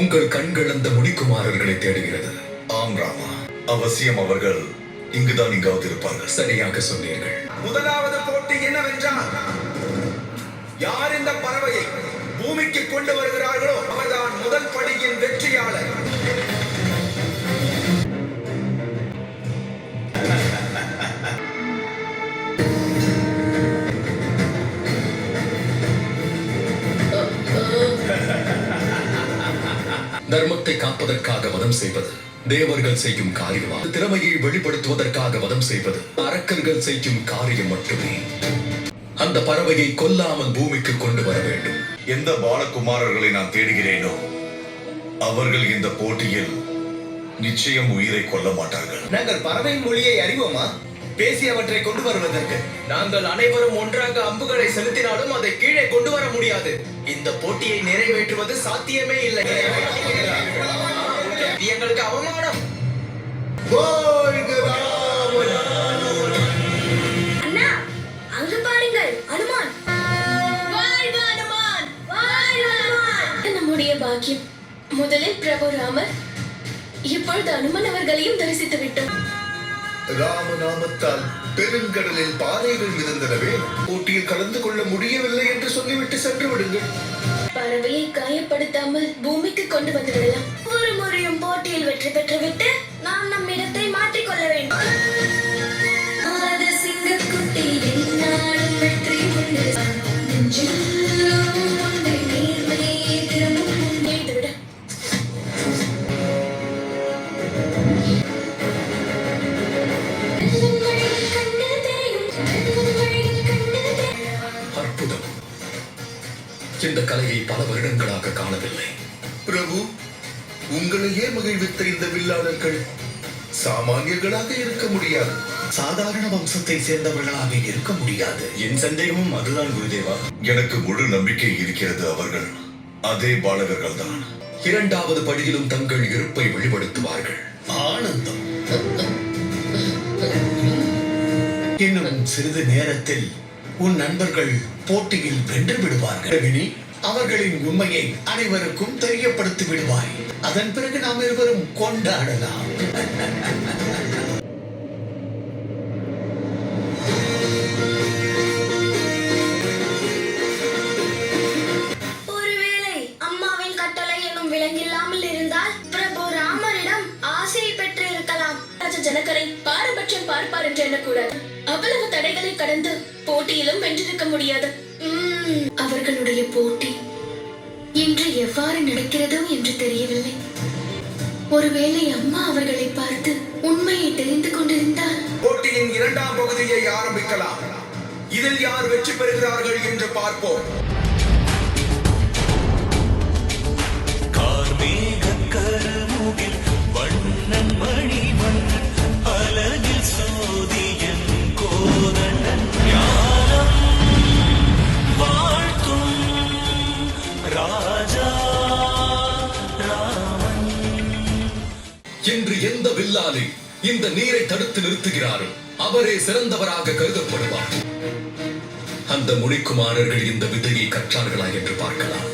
உங்கள் கண்கள் அந்த முடிக்குமாரர்களை தேடுகிறது. ஆம் ராமா, அவசியம் அவர்கள் இங்குதான் எங்காவது இருப்பார்கள். சரியாக சொன்னீர்கள். முதலாவது போட்டி என்னவென்றால், யார் இந்த பறவையை பூமிக்கு கொண்டு வருகிறார்களோ அவர்தான் முதல் படியின் வெற்றியாளர். தர்மத்தை காப்பதற்காக வதம் செய்வது தேவர்கள் செய்யும் காரியமா? திறமையை வெளிப்படுத்துவதற்காக வதம் செய்வது அரக்கர்கள் செய்யும் காரியம் மட்டுமே. அந்த பறவையை கொல்லாமல் பூமிக்கு கொண்டு வர வேண்டும். எந்த பாலகுமாரர்களை நான் தேடுகிறேனோ அவர்கள் இந்த போட்டியில் நிச்சயம் உயிரை கொல்ல மாட்டார்கள். நாங்கள் பறவையின் மொழியை அறிவோமா? பேசி அவற்றை கொண்டு வருவதற்கு நாங்கள் அனைவரும் ஒன்றாக அம்புகளை செலுத்தினாலும் அதை கீழே கொண்டு வர முடியாது. இந்த போட்டியை நிறைவேற்றுவது சாத்தியமே இல்லை. எங்களுக்கு அவமானம். அண்ணா, அங்கு பாருங்கள், அனுமான். வாழ்க அனுமான், வாழ்க அனுமான். நம்முடைய பாக்கியம். முதலில் பிரபு ராமர், இப்பொழுது அனுமன் அவர்களையும் தரிசித்து விட்டோம். ராமநாமத்தால் பெருங்கடலில் பாறைகள் மிதந்தனவே, போட்டியில் கலந்து கொள்ள முடியவில்லை என்று சொல்லிவிட்டு சென்று விடுங்கள். பறவையை காயப்படுத்தாமல் பூமிக்கு கொண்டு வந்து விடலாம். ஒரு முறையும் போட்டியில் வெற்றி பெற்றுவிட்டு நாம் நம் இடத்தை மாற்றிக்கொள்ள வேண்டும். சிங்கக்குட்டி என்னாலும் வெற்றி கொண்டு அற்புதம். இந்த கலையை பல வருடங்களாக காணவில்லை. பிரபு, உங்களையே மகிழ்வித்த இந்த வில்லாளர்கள் சாமானியர்களாக இருக்க முடியாது. சாதாரண வம்சத்தை சேர்ந்தவர்களாக இருக்க முடியாது. என் சந்தேகமும் அதுதான் குருதேவா. எனக்கு முழு நம்பிக்கை இருக்கிறது. அவர்கள் அதே பாலகர்கள் தான். இரண்டாவது படியிலும் தங்கள் இருப்பை வெளிப்படுத்துவார்கள். ஆனந்தம். இன்னும் சிறிது நேரத்தில் உன் நண்பர்கள் போட்டியில் வென்று விடுவார்கள். அவர்களின் உண்மையை அனைவருக்கும் தெரியப்படுத்தி விடுவாய். அதன் பிறகு நாம் இருவரும் கொண்டாடலாம். ஒருவேளை அம்மாவின் கட்டளை என்னும் விலங்கில்லாமல் இருந்தால் பிரபு ராமரிடம் ஆசையை பெற்று இருக்கலாம். ஜனகரை பாரபட்சம் பார்ப்பார் என்று எண்ணக்கூடாது. அவ்வளவு தடைகளை கடந்து போட்டியிலும் வென்றிருக்க முடியாது. அவர்களுடைய போட்டி இன்று எவ்வாறு நடக்கிறதோ என்று தெரியவில்லை. ஒருவேளை அம்மா அவர்களை பார்த்து உண்மையை தெரிந்து கொண்டிருந்தால் போட்டியின் இரண்டாம் பகுதியை ஆரம்பிக்கலாம். இதில் யார் வெற்றி பெறுகிறார்கள் என்று பார்ப்போம். என்று எந்த வில்லாளி இந்த நீரை தடுத்து நிறுத்துகிறாரோ அவரே சிறந்தவராக கருதப்படுவார். அந்த முனிக்குமாரர்கள் இந்த வித்தையை கற்றார்களா என்று பார்க்கலாம்.